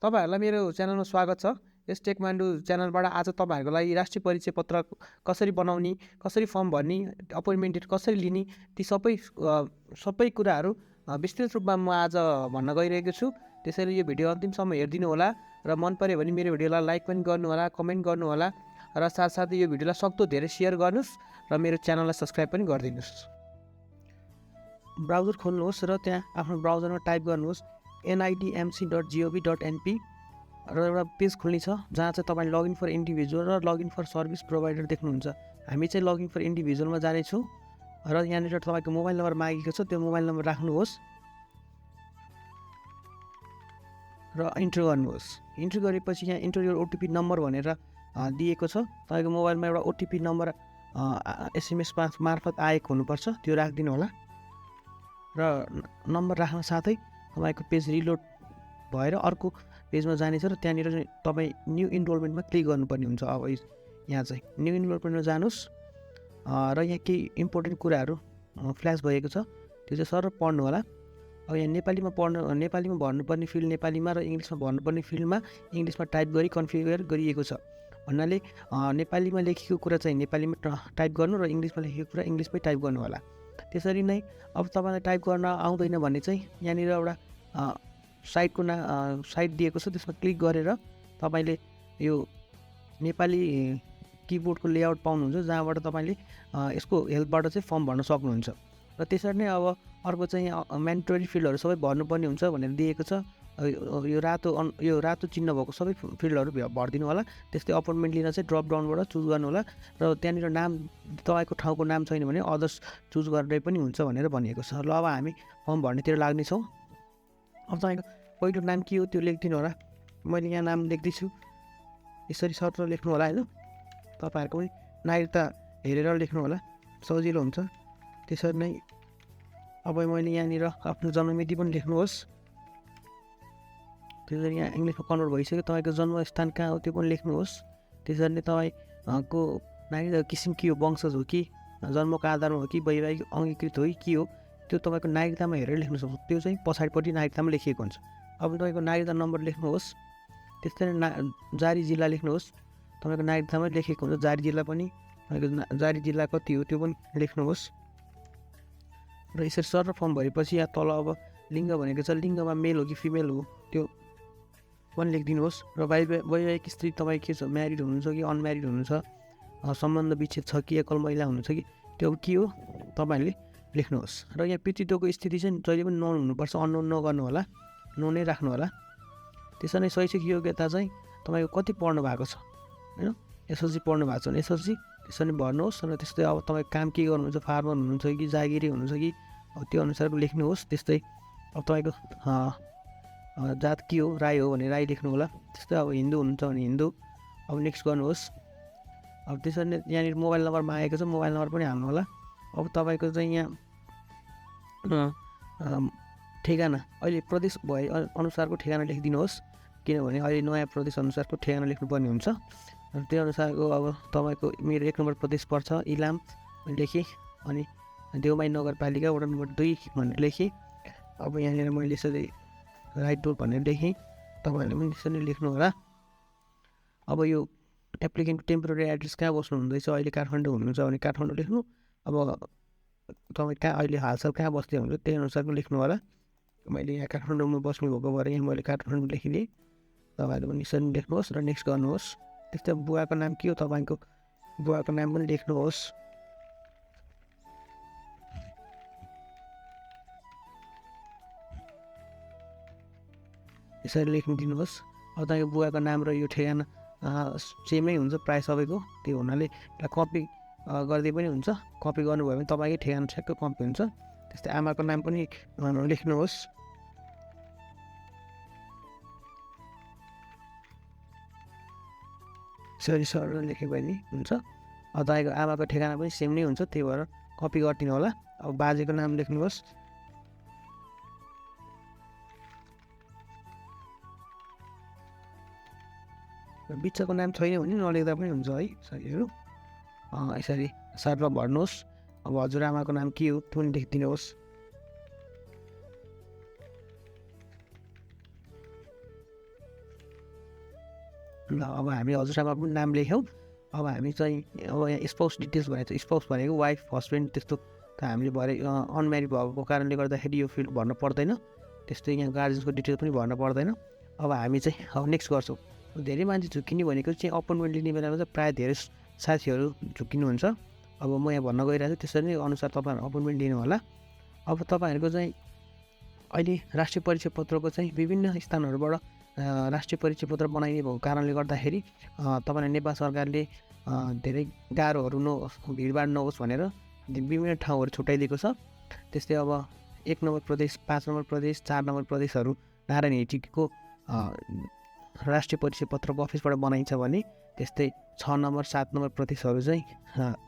तपाईहरुलाई मेरो च्यानलमा स्वागत छ। यस टेकमान्डु च्यानलबाट आज तपाईहरुको लागि राष्ट्रिय परिचय पत्र कसरी बनाउने, कसरी फर्म भर्ने, अपोइन्टमेन्ट डेट कसरी लिने, ती सबै कुराहरु विस्तृत रूपमा म आज भन्न गइरहेको छु। त्यसैले यो भिडियो अन्तिमसम्म हेरिदिनु होला र मन पर्यो भने मेरो भिडियोलाई लाइक पनि गर्नु होला, कमेन्ट गर्नु होला र साथसाथै यो भिडियोलाई सक्दो धेरै शेयर गर्नुस् र मेरो च्यानललाई सब्स्क्राइब पनि गरिदिनुस्। ब्राउजर खोल्नुहोस् र त्यहाँ आफ्नो ब्राउजरमा टाइप गर्नुहोस् nidmc.gov.np र एउटा पेज खुल्ने छ जहाँ चाहिँ तपाईँ लगइन फर इन्डिभिजुअल र लगइन फर सर्भिस प्रोभाइडर देख्नुहुन्छ। हामी चाहिँ लगइन फर इन्डिभिजुअलमा जानेछौँ र यहाँनिर तपाईँको मोबाइल नम्बर मागेको छ, त्यो मोबाइल नम्बर राख्नुहोस् र इन्टर गर्नुहोस्। इन्टर गरेपछि यहाँ इन्टर योर ओटिपी नम्बर भनेर दिएको छ। तपाईँको मोबाइलमा एउटा ओटिपी नम्बर एसएमएस मार्फत आएको हुनुपर्छ, त्यो राखिदिनु होला र नम्बर राख्न साथै तपाईँको पेज रिलोड भएर अर्को पेजमा जानेछ र त्यहाँनिर चाहिँ तपाईँ न्यू इनरोलमेन्टमा क्लिक गर्नुपर्ने हुन्छ। अब यहाँ चाहिँ न्यू इनरोलमेन्टमा जानुहोस् र यहाँ केही इम्पोर्टेन्ट कुराहरू फ्ल्यास भएको छ, त्यो चाहिँ सर पढ्नु होला। अब यहाँ नेपालीमा भन्नुपर्ने फिल्ड नेपालीमा र इङ्ग्लिसमा भन्नुपर्ने फिल्डमा इङ्ग्लिसमा टाइप गरी कन्फिगर गरिएको छ। भन्नाले नेपालीमा लेखेको कुरा चाहिँ नेपालीमा टाइप गर्नु र इङ्ग्लिसमा लेखेको कुरा इङ्ग्लिसमै टाइप गर्नु होला। त्यसरी नै अब तपाईँलाई टाइप गर्न आउँदैन भने चाहिँ यहाँनिर एउटा साइट दिएको छ, त्यसमा क्लिक गरेर तपाईँले यो नेपाली किबोर्डको लेआउट पाउनुहुन्छ जहाँबाट तपाईँले यसको हेल्पबाट चाहिँ फर्म भर्न सक्नुहुन्छ। र त्यसरी नै अब अर्को चाहिँ म्यान्डेटरी फिल्डहरू सबै भर्नुपर्ने हुन्छ भनेर दिएको छ। यो रातो चिन्ह भएको सबै फिल्डहरू भरिदिनु होला। त्यस्तै अपोइन्टमेन्ट लिन चाहिँ ड्रप डाउनबाट चुज गर्नु होला र त्यहाँनिर नाम तपाईँको ठाउँको नाम छैन भने अदर्स चुज गरेर पनि हुन्छ भनेर भनिएको छ। ल अब हामी फर्म भर्नेतिर लाग्नेछौँ। अब तपाईँको पहिलो नाम के हो त्यो लेखिदिनु होला। मैले यहाँ नाम लेख्दैछु, यसरी सत्र लेख्नु होला होइन। तपाईँहरूको पनि नागरिकता हेरेर लेख्नु होला, सजिलो हुन्छ। त्यसरी नै अब मैले यहाँनिर आफ्नो जन्ममिति पनि लेख्नुहोस्। त्यसरी यहाँ इङ्ग्लिसमा कन्भर्ट भइसक्यो। तपाईँको जन्मस्थान कहाँ हो त्यो पनि लेख्नुहोस्। त्यसरी नै तपाईँको नागरिकता किसिम के हो, वंशज हो कि जन्मको आधारमा हो कि वैवाहिक अङ्गीकृत हो कि के हो, त्यो तपाईँको नागरिकतामा हेरेर लेख्नु सक्छ। त्यो चाहिँ पछाडिपट्टि नागरिकतामा लेखिएको हुन्छ। अब तपाईँको नागरिकता नम्बर लेख्नुहोस्। त्यस्तै जारी जिल्ला लेख्नुहोस्। तपाईँको नागरिकतामा लेखेको हुन्छ जारी जिल्ला पनि, तपाईँको जारी जिल्ला कति हो त्यो पनि लेख्नुहोस्। र यसरी सर फर्म भएपछि यहाँ तल अब लिङ्ग भनेको छ, लिङ्गमा मेल हो कि फिमेल हो त्यो पनि लेखिदिनुहोस्। र वैवाहिक स्त्री तपाईँ के छ, म्यारिड हुनुहुन्छ कि अनम्यारिड हुनुहुन्छ, सम्बन्ध विच्छेद छ कि एकल महिला हुनुहुन्छ कि त्यो के हो तपाईँहरूले लेख्नुहोस्। र यहाँ पितृत्वको स्थिति चाहिँ जहिले पनि नोन हुनुपर्छ, अननोन नगर्नु होला, नोनै राख्नु होला। त्यसरी नै शैक्षिक योग्यता चाहिँ तपाईँको कति पढ्नु भएको छ होइन, एसएलसी पढ्नु भएको छ भने एसएलसी त्यसरी भर्नुहोस्। र त्यस्तै अब तपाईँ काम के गर्नुहुन्छ, फार्मर हुनुहुन्छ कि जागिरी हुनुहुन्छ कि त्यो अनुसारको लेख्नुहोस्। त्यस्तै अब तपाईँको जात के हो, राई हो भने राई लेख्नु होला। त्यस्तै अब हिन्दू हुनुहुन्छ भने हिन्दू, अब नेक्स्ट गर्नुहोस्। अब त्यसरी नै यहाँनिर मोबाइल नम्बर मागेको छ, मोबाइल नम्बर पनि हाल्नु होला। अब तपाईँको चाहिँ यहाँ ठेगाना अहिले प्रदेश भए अनुसारको ठेगाना लेखिदिनुहोस्, किनभने अहिले नयाँ प्रदेश अनुसारको ठेगाना लेख्नुपर्ने हुन्छ। र त्यो अनुसारको अब तपाईँको मेरो 1 नम्बर प्रदेश पर्छ इलाम लेखेँ, अनि देउमाई नगरपालिका वडा नम्बर 2 भनेर लेखेँ। अब यहाँनिर मैले यसरी राइट डोर भनेर लेखेँ, तपाईँहरूले पनि त्यसरी लेख्नु होला। अब यो एप्लिकेन्टको टेम्पोरेरी एड्रेस कहाँ बस्नु हुँदैछ, अहिले काठमाडौँ हुनुहुन्छ भने काठमाडौँ लेख्नु। अब तपाईँ कहाँ अहिले हालसाल कहाँ बस्दै हुनुहुन्छ त्यही अनुसारको लेख्नु होला। मैले यहाँ काठमाडौँमा बस्नु भएको भएर यहाँ मैले काठमाडौँ लेखिदिएँ, तपाईँहरू पनि यसरी लेख्नुहोस् र नेक्स्ट गर्नुहोस्। त्यस्तै बुवाको नाम के हो, तपाईँको बुवाको नाम पनि लेख्नुहोस्। यसरी लेखिदिनुहोस्। अब तपाईँको बुवाको नाम र यो ठेगाना सेमै हुन्छ प्रायः सबैको, त्यो हुनाले यसलाई कपी गर्दै पनि हुन्छ। कपी गर्नुभयो भने तपाईँकै ठेगाना ठ्याक्कै कपी हुन्छ। त्यस्तै आमाको नाम पनि लेख्नुहोस्। यसरी सर लेखेको पनि हुन्छ। अब तपाईँको आमाको ठेगाना पनि सेम नै हुन्छ, त्यही भएर कपी गरिदिनु होला। अब बाजेको नाम लेख्नुहोस्। बिचको नाम छैन भने नलेख्दा पनि हुन्छ है साथीहरू। यसरी सर्टमा भर्नुहोस्। अब हजुरआमाको नाम के हो त्यो पनि लेखिदिनुहोस्। ल अब हामी हजुरआमा पनि नाम लेख्यौँ। अब हामी चाहिँ अब यहाँ स्पाउस डिटेल्स भनेको छ, स्पाउस भनेको वाइफ हस्बेन्ड त्यस्तो त हामीले भरे अनम्यारिड भएको कारणले गर्दाखेरि यो फिल्ड भर्नु पर्दैन। त्यस्तै यहाँ गार्जियन्सको डिटेल्स पनि भर्नु पर्दैन। अब हामी चाहिँ अब नेक्स्ट गर्छौँ। धेरै मान्छे झुक्किने भनेको चाहिँ अपोइन्टमेन्ट लिने बेलामा चाहिँ प्रायः धेरै साथीहरू झुक्किनुहुन्छ। अब म यहाँ भन्न गइरहेको छु त्यसरी नै अनुसार तपाईँहरू अपोइन्टमेन्ट लिनु होला। अब तपाईँहरूको चाहिँ अहिले राष्ट्रिय परिचय पत्रको चाहिँ विभिन्न स्थानहरूबाट राष्ट्रिय परिचय पत्र बनाइने भएको कारणले गर्दाखेरि तपाईँलाई नेपाल सरकारले धेरै गाह्रोहरू भिडभाड नहोस् भनेर विभिन्न ठाउँहरू छुट्याइदिएको छ। त्यस्तै अब 1 नम्बर प्रदेश, 5 नम्बर प्रदेश, 4 नम्बर प्रदेशहरू नारायण हिटीको राष्ट्रिय परिचय पत्रको अफिसबाट बनाइन्छ भने त्यस्तै 6 नम्बर 7 नम्बर प्रदेशहरू चाहिँ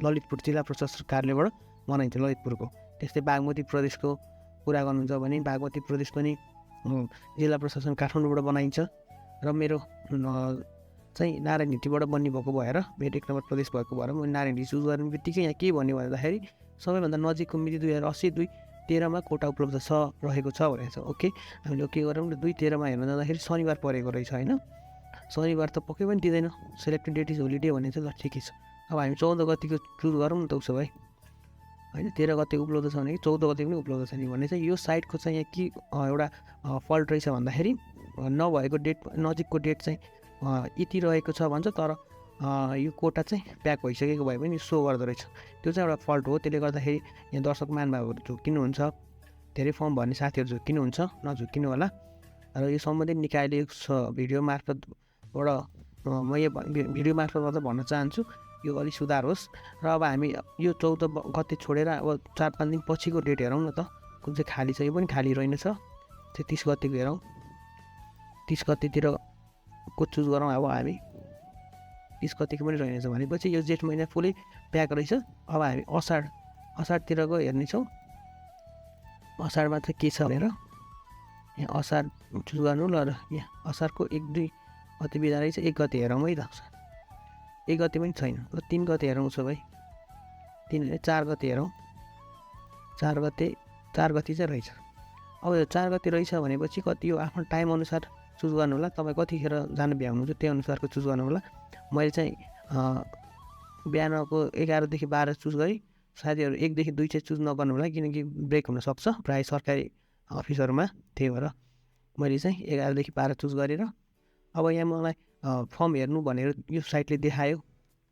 ललितपुर जिल्ला प्रशासन कार्यालयबाट बनाइन्छ ललितपुरको। त्यस्तै बागमती प्रदेशको कुरा गर्नुहुन्छ भने बागमती प्रदेश पनि जिल्ला प्रशासन काठमाडौँबाट बनाइन्छ। र मेरो चाहिँ नारायण हिटीबाट बन्ने भएको भएर मेरो 1 नम्बर प्रदेश भएको भएर म नारायण हिटी चुज गर्ने बित्तिकै यहाँ के भन्यो भन्दाखेरि सबैभन्दा नजिकको मिति 2080-2-13मा कोटा उपलब्ध रहेको छ भनेको छ। ओके, हामीले के गरौँ 2-13मा हेर्न जाँदाखेरि शनिबार परेको रहेछ होइन। शनिबार त पक्कै पनि दिँदैन, सेलेक्टेड डेट इज होलिडे भने चाहिँ ल ठिकै छ। अब हामी 14 गतिको चुज गरौँ न त उसो भए होइन। 13 गते उपलब्ध छ भने 14 गते पनि उपलब्ध छ नि भने चाहिँ यो साइटको चाहिँ यहाँ के एउटा फल्ट रहेछ भन्दाखेरि नभएको डेट नजिकको डेट चाहिँ यति रहेको छ भन्छ, तर यो कोटा चाहिँ प्याक भइसकेको भए पनि सो गर्दो रहेछ। त्यो चाहिँ एउटा फल्ट हो। त्यसले गर्दाखेरि यहाँ दर्शक महानुभावहरू झुक्किनुहुन्छ, धेरै फर्म भर्ने साथीहरू झुक्किनुहुन्छ, नझुक्किनु होला। र यो सम्बन्धित निकायले भिडियो मार्फतबाट म यो भिडियो मार्फतबाट भन्न चाहन्छु यो अलिक सुधार होस्। र अब हामी यो 14 गते छोडेर अब 4-5 दिन पछिको डेट हेरौँ न त कुन चाहिँ खाली छ। यो पनि खाली रहेनछ, चाहिँ 30 गतेको हेरौँ। 30 गतेतिर को चुज गरौँ। अब हामी 30 गतेको पनि रहेनछ भनेपछि यो जेठ महिना फुलै प्याक रहेछ। अब हामी असाढतिरको हेर्नेछौँ। असाढमा चाहिँ के छ भनेर यहाँ असार चुज गर्नु ल। र यहाँ असारको 1-2 गते बिदा रहेछ। 1 गते हेरौँ है त। 1 गते पनि छैन, ल 3 गते हेरौँ उसो भए। 4 गते हेरौँ। 4 गते चाहिँ रहेछ। अब यो 4 गते रहेछ भनेपछि कति यो आफ्नो टाइम अनुसार चुज गर्नु होला। तपाईँ कतिखेर जानु भ्याउनुहुन्छ त्यही अनुसारको चुज गर्नु होला। मैले चाहिँ बिहानको 11 देखि 12 चुज गरेँ। साथीहरू 1 देखि 2 चाहिँ चुज नगर्नु होला किनकि ब्रेक हुनसक्छ प्रायः सरकारी अफिसहरूमा। त्यही भएर मैले चाहिँ 11 देखि 12 चुज गरेर अब यहाँ मलाई फर्म हेर्नु भनेर यो साइटले देखायो।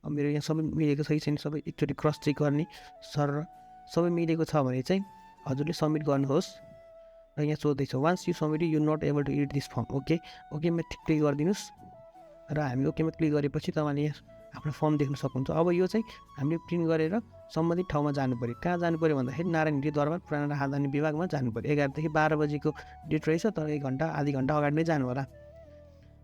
अब मेरो यहाँ सबै मिलेको छ कि छैन सबै एकचोटि क्रस चेक गर्ने सर। सबै मिलेको छ भने चाहिँ हजुरले सब्मिट गर्नुहोस्। र यहाँ सोध्दैछ once you submit you not able to edit this form. ओकेमा क्लिक गरिदिनुहोस्। र हामी ओकेमा क्लिक गरेपछि तपाईँले यहाँ आफ्नो फर्म देख्न सक्नुहुन्छ। अब यो चाहिँ हामीले प्रिन्ट गरेर सम्बन्धित ठाउँमा जानु पऱ्यो। कहाँ जानु पऱ्यो भन्दाखेरि नारायण हिटी दरबार पुरानो राजधानी विभागमा जानु पऱ्यो। 11 देखि 12 बजीको डेट रहेछ, तर 1 घन्टा आधी घन्टा अगाडि नै जानु होला।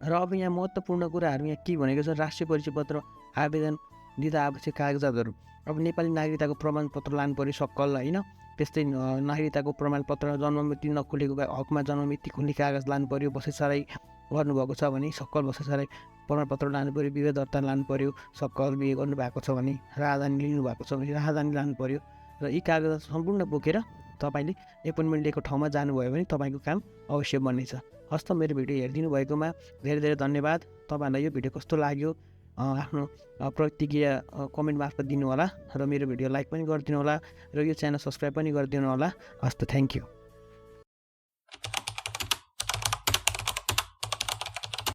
र अब यहाँ महत्त्वपूर्ण कुराहरू यहाँ के भनेको छ राष्ट्रिय परिचय पत्र आवेदन दिँदा आवश्यक कागजातहरू। अब नेपाली नागरिकताको प्रमाणपत्र लानु पऱ्यो सक्कल होइन। त्यस्तै नागरिकताको प्रमाणपत्र, जन्ममिति नखुलेको हकमा जन्ममिति खुल्ने कागज लानु पऱ्यो। बसेसराई गर्नुभएको छ भने सक्कल बसेसराई प्रमाणपत्र लानु पऱ्यो। विवाह दर्ता लानु पऱ्यो सक्कल। बिहे गर्नुभएको छ भने राजधानी लिनुभएको छ भने राजधानी लानु पऱ्यो। र यी कागजात सम्पूर्ण बोकेर तपाईँले एपोइन्टमेन्ट लिएको ठाउँमा जानुभयो भने तपाईँको काम अवश्य बन्नेछ। हस् त, मेरो भिडियो हेरिदिनु भएकोमा धेरै धेरै धन्यवाद। तपाईँहरूलाई यो भिडियो कस्तो लाग्यो आफ्नो प्रतिक्रिया कमेन्ट मार्फत दिनु होला। र मेरो भिडियो लाइक पनि गरिदिनु होला र यो च्यानल सब्सक्राइब पनि गरिदिनु होला। हस् त, थ्याङ्क यू।